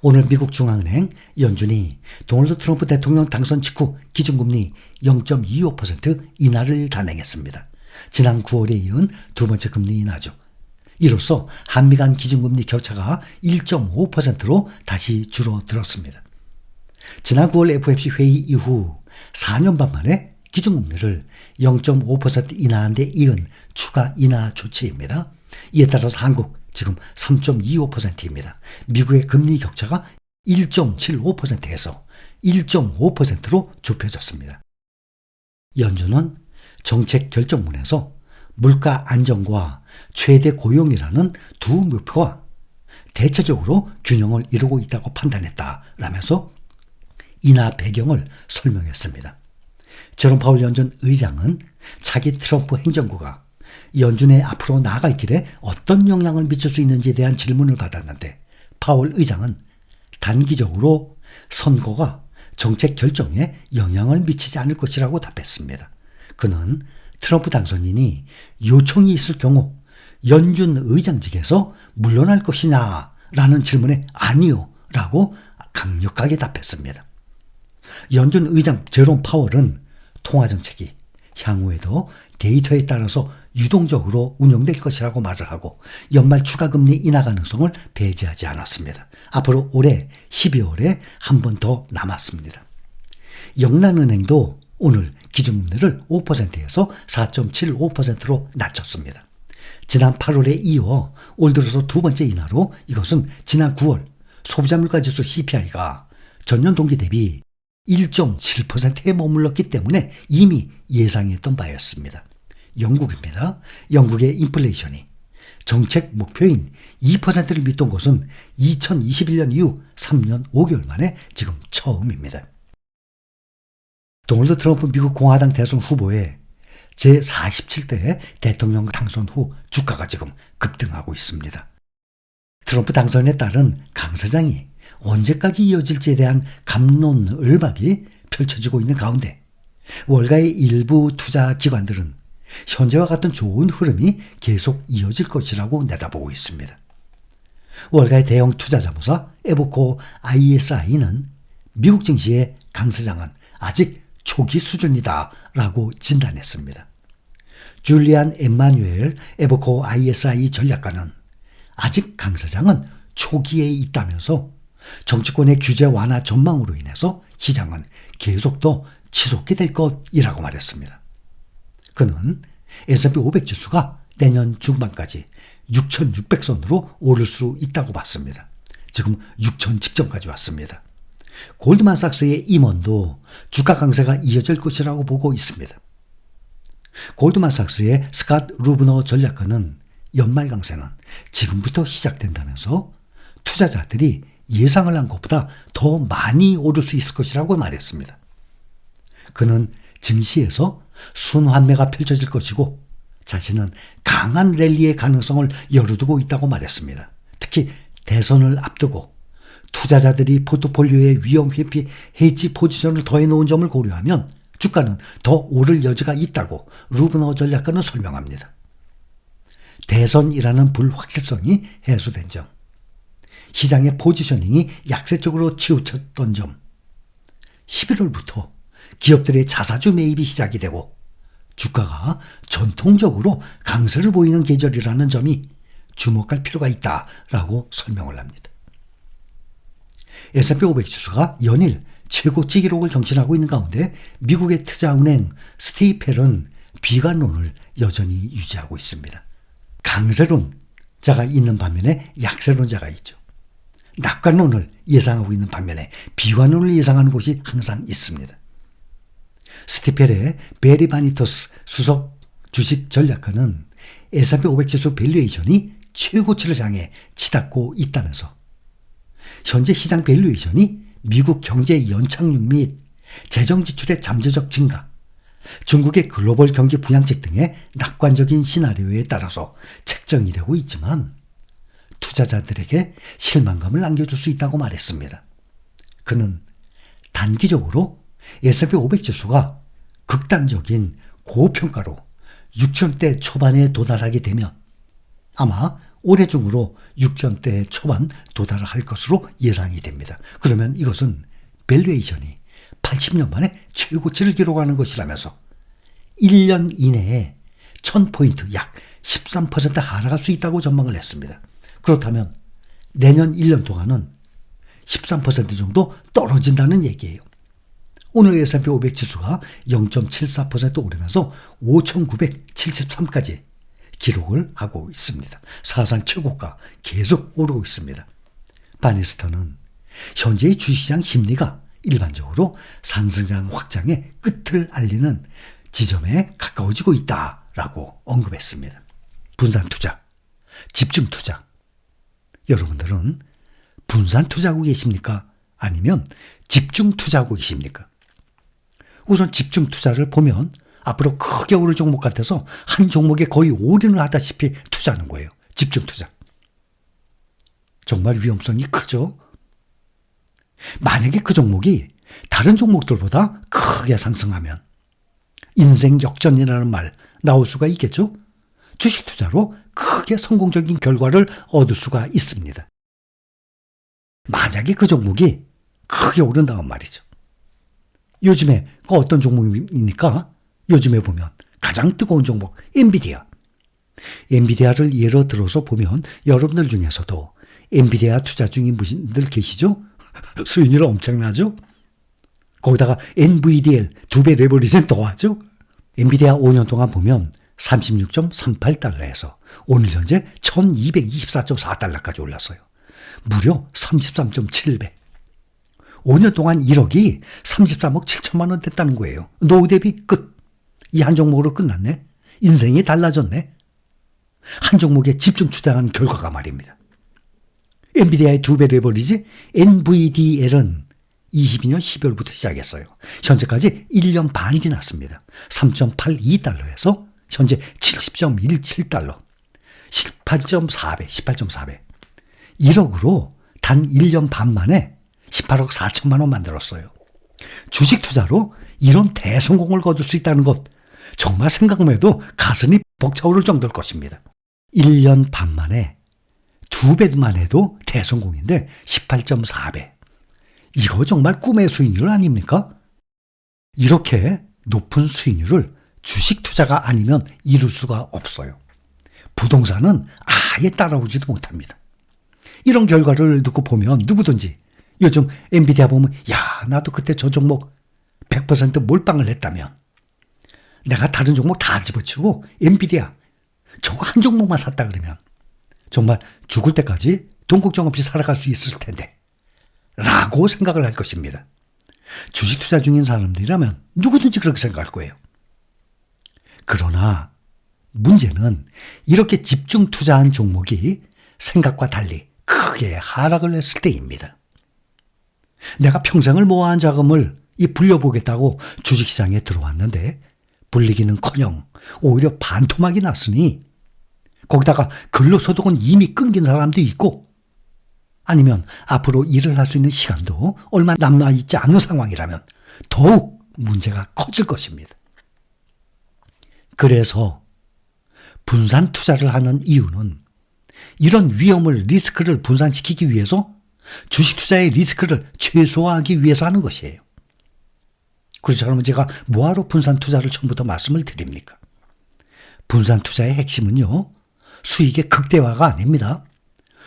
오늘 미국 중앙은행 연준이 도널드 트럼프 대통령 당선 직후 기준금리 0.25% 인하를 단행했습니다. 지난 9월에 이은 두 번째 금리 인하죠. 이로써 한미 간 기준금리 격차가 1.5%로 다시 줄어들었습니다. 지난 9월 FOMC 회의 이후 4년 반 만에 기준금리를 0.5% 인하한 데 이은 추가 인하 조치입니다. 이에 따라서 한국 지금 3.25%입니다. 미국의 금리 격차가 1.75%에서 1.5%로 좁혀졌습니다. 연준은 정책 결정문에서 물가 안정과 최대 고용이라는 두 목표가 대체적으로 균형을 이루고 있다고 판단했다라면서 인하 배경을 설명했습니다. 제롬 파월 연준 의장은 차기 트럼프 행정부가 연준의 앞으로 나아갈 길에 어떤 영향을 미칠 수 있는지에 대한 질문을 받았는데 파월 의장은 단기적으로 선거가 정책 결정에 영향을 미치지 않을 것이라고 답했습니다. 그는 트럼프 당선인이 요청이 있을 경우 연준 의장직에서 물러날 것이냐라는 질문에 아니요 라고 강력하게 답했습니다. 연준 의장 제롬 파월은 통화정책이 향후에도 데이터에 따라서 유동적으로 운영될 것이라고 말을 하고 연말 추가금리 인하 가능성을 배제하지 않았습니다. 앞으로 올해 12월에 한 번 더 남았습니다. 영란은행도 오늘 기준금리를 5%에서 4.75%로 낮췄습니다. 지난 8월에 이어 올 들어서 두 번째 인하로 이것은 지난 9월 소비자물가지수 CPI가 전년 동기 대비 1.7%에 머물렀기 때문에 이미 예상했던 바였습니다. 영국입니다. 영국의 인플레이션이 정책 목표인 2%를 밑돈 것은 2021년 이후 3년 5개월 만에 지금 처음입니다. 도널드 트럼프 미국 공화당 대선 후보의 제47대 대통령 당선 후 주가가 지금 급등하고 있습니다. 트럼프 당선에 따른 강 사장이 언제까지 이어질지에 대한 갑론을박이 펼쳐지고 있는 가운데 월가의 일부 투자 기관들은 현재와 같은 좋은 흐름이 계속 이어질 것이라고 내다보고 있습니다. 월가의 대형 투자자무사 에보코 ISI는 미국 증시의 강세장은 아직 초기 수준이다 라고 진단했습니다. 줄리안 엠마뉴엘 에보코 ISI 전략가는 아직 강세장은 초기에 있다면서 정치권의 규제 완화 전망으로 인해서 시장은 계속 더 치솟게 될 것이라고 말했습니다. 그는 S&P 500 지수가 내년 중반까지 6,600선으로 오를 수 있다고 봤습니다. 지금 6,000 직전까지 왔습니다. 골드만삭스의 임원도 주가 강세가 이어질 것이라고 보고 있습니다. 골드만삭스의 스캇 루브너 전략가는 연말 강세는 지금부터 시작된다면서 투자자들이 예상을 한 것보다 더 많이 오를 수 있을 것이라고 말했습니다. 그는 증시에서 순환매가 펼쳐질 것이고 자신은 강한 랠리의 가능성을 열어두고 있다고 말했습니다. 특히 대선을 앞두고 투자자들이 포트폴리오에 위험 회피 헤지 포지션을 더해놓은 점을 고려하면 주가는 더 오를 여지가 있다고 루브너 전략가는 설명합니다. 대선이라는 불확실성이 해소된 점, 시장의 포지셔닝이 약세 쪽으로 치우쳤던 점, 11월부터 기업들의 자사주 매입이 시작이 되고 주가가 전통적으로 강세를 보이는 계절이라는 점이 주목할 필요가 있다라고 설명을 합니다. S&P 500 지수가 연일 최고치 기록을 경신하고 있는 가운데 미국의 투자은행 스테이펠은 비관론을 여전히 유지하고 있습니다. 강세론자가 있는 반면에 약세론자가 있죠. 낙관론을 예상하고 있는 반면에 비관론을 예상하는 곳이 항상 있습니다. 스티펠의 베리 바니터스 수석 주식 전략가는 S&P 500 지수 밸류에이션이 최고치를 향해 치닫고 있다면서 현재 시장 밸류에이션이 미국 경제 연착륙 및 재정 지출의 잠재적 증가, 중국의 글로벌 경기 부양책 등의 낙관적인 시나리오에 따라서 책정이 되고 있지만 투자자들에게 실망감을 안겨줄 수 있다고 말했습니다. 그는 단기적으로 S&P 500 지수가 극단적인 고평가로 6,000대 초반에 도달하게 되면 아마 올해 중으로 6전대 초반 도달할 것으로 예상이 됩니다. 그러면 이것은 밸류에이션이 80년 만에 최고치를 기록하는 것이라면서 1년 이내에 1000포인트 약 13% 하락할 수 있다고 전망을 했습니다. 그렇다면 내년 1년 동안은 13% 정도 떨어진다는 얘기예요. 오늘 S&P 500 지수가 0.74% 오르면서 5,973까지 기록을 하고 있습니다. 사상 최고가 계속 오르고 있습니다. 바니스터는 현재의 주식시장 심리가 일반적으로 상승장 확장의 끝을 알리는 지점에 가까워지고 있다라고 언급했습니다. 분산 투자, 집중 투자. 여러분들은 분산 투자하고 계십니까? 아니면 집중 투자하고 계십니까? 우선 집중 투자를 보면 앞으로 크게 오를 종목 같아서 한 종목에 거의 올인을 하다시피 투자하는 거예요. 집중 투자. 정말 위험성이 크죠? 만약에 그 종목이 다른 종목들보다 크게 상승하면 인생 역전이라는 말 나올 수가 있겠죠? 주식 투자로 크게 성공적인 결과를 얻을 수가 있습니다. 만약에 그 종목이 크게 오른다는 말이죠. 요즘에 그 어떤 종목입니까? 요즘에 보면 가장 뜨거운 종목 엔비디아. 엔비디아를 예로 들어서 보면 여러분들 중에서도 엔비디아 투자 중인 분들 계시죠? 수익률 엄청나죠? 거기다가 NVDL 2배 레버리지는 더하죠? 엔비디아 5년 동안 보면 36.38달러에서 오늘 현재 1224.4달러까지 올랐어요. 무려 33.7배. 5년 동안 1억이 33억 7천만 원 됐다는 거예요. 노후 대비 끝. 이 한 종목으로 끝났네. 인생이 달라졌네. 한 종목에 집중 투자한 결과가 말입니다. 엔비디아의 2배 레버리지 NVDL은 22년 12월부터 시작했어요. 현재까지 1년 반이 지났습니다. 3.82달러에서 현재 70.17달러. 18.4배. 1억으로 단 1년 반 만에 18억 4천만 원 만들었어요. 주식 투자로 이런 대성공을 거둘 수 있다는 것, 정말 생각만 해도 가슴이 벅차오를 정도일 것입니다. 1년 반 만에 2배만 해도 대성공인데 18.4배. 이거 정말 꿈의 수익률 아닙니까? 이렇게 높은 수익률을 주식 투자가 아니면 이룰 수가 없어요. 부동산은 아예 따라오지도 못합니다. 이런 결과를 듣고 보면 누구든지 요즘 엔비디아 보면 야, 나도 그때 저 종목 100% 몰빵을 했다면 내가 다른 종목 다 집어치우고 엔비디아 저거 한 종목만 샀다 그러면 정말 죽을 때까지 돈 걱정 없이 살아갈 수 있을 텐데 라고 생각을 할 것입니다. 주식 투자 중인 사람들이라면 누구든지 그렇게 생각할 거예요. 그러나 문제는 이렇게 집중 투자한 종목이 생각과 달리 크게 하락을 했을 때입니다. 내가 평생을 모아한 자금을 불려보겠다고 주식시장에 들어왔는데 불리기는커녕 오히려 반토막이 났으니 거기다가 근로소득은 이미 끊긴 사람도 있고 아니면 앞으로 일을 할 수 있는 시간도 얼마 남아있지 않은 상황이라면 더욱 문제가 커질 것입니다. 그래서 분산 투자를 하는 이유는 이런 위험을 리스크를 분산시키기 위해서 주식 투자의 리스크를 최소화하기 위해서 하는 것이에요. 그렇다면 제가 뭐하러 분산 투자를 처음부터 말씀을 드립니까? 분산 투자의 핵심은요, 수익의 극대화가 아닙니다.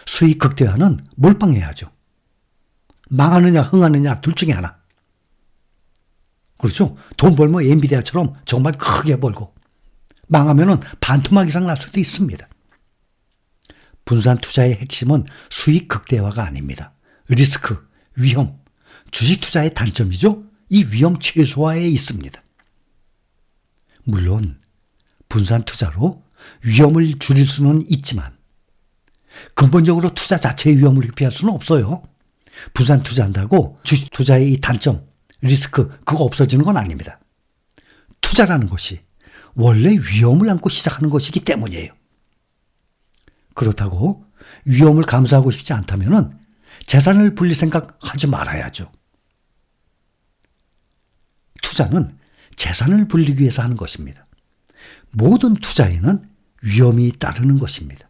수익 극대화는 몰빵해야죠. 망하느냐 흥하느냐 둘 중에 하나. 그렇죠? 돈 벌면 엔비디아처럼 정말 크게 벌고 망하면은 반토막 이상 날 수도 있습니다. 분산 투자의 핵심은 수익 극대화가 아닙니다. 리스크, 위험, 주식 투자의 단점이죠. 이 위험 최소화에 있습니다. 물론 분산 투자로 위험을 줄일 수는 있지만 근본적으로 투자 자체의 위험을 회피할 수는 없어요. 분산 투자한다고 주식 투자의 이 단점, 리스크 그거 없어지는 건 아닙니다. 투자라는 것이 원래 위험을 안고 시작하는 것이기 때문이에요. 그렇다고 위험을 감수하고 싶지 않다면 재산을 불릴 생각하지 말아야죠. 투자는 재산을 불리기 위해서 하는 것입니다. 모든 투자에는 위험이 따르는 것입니다.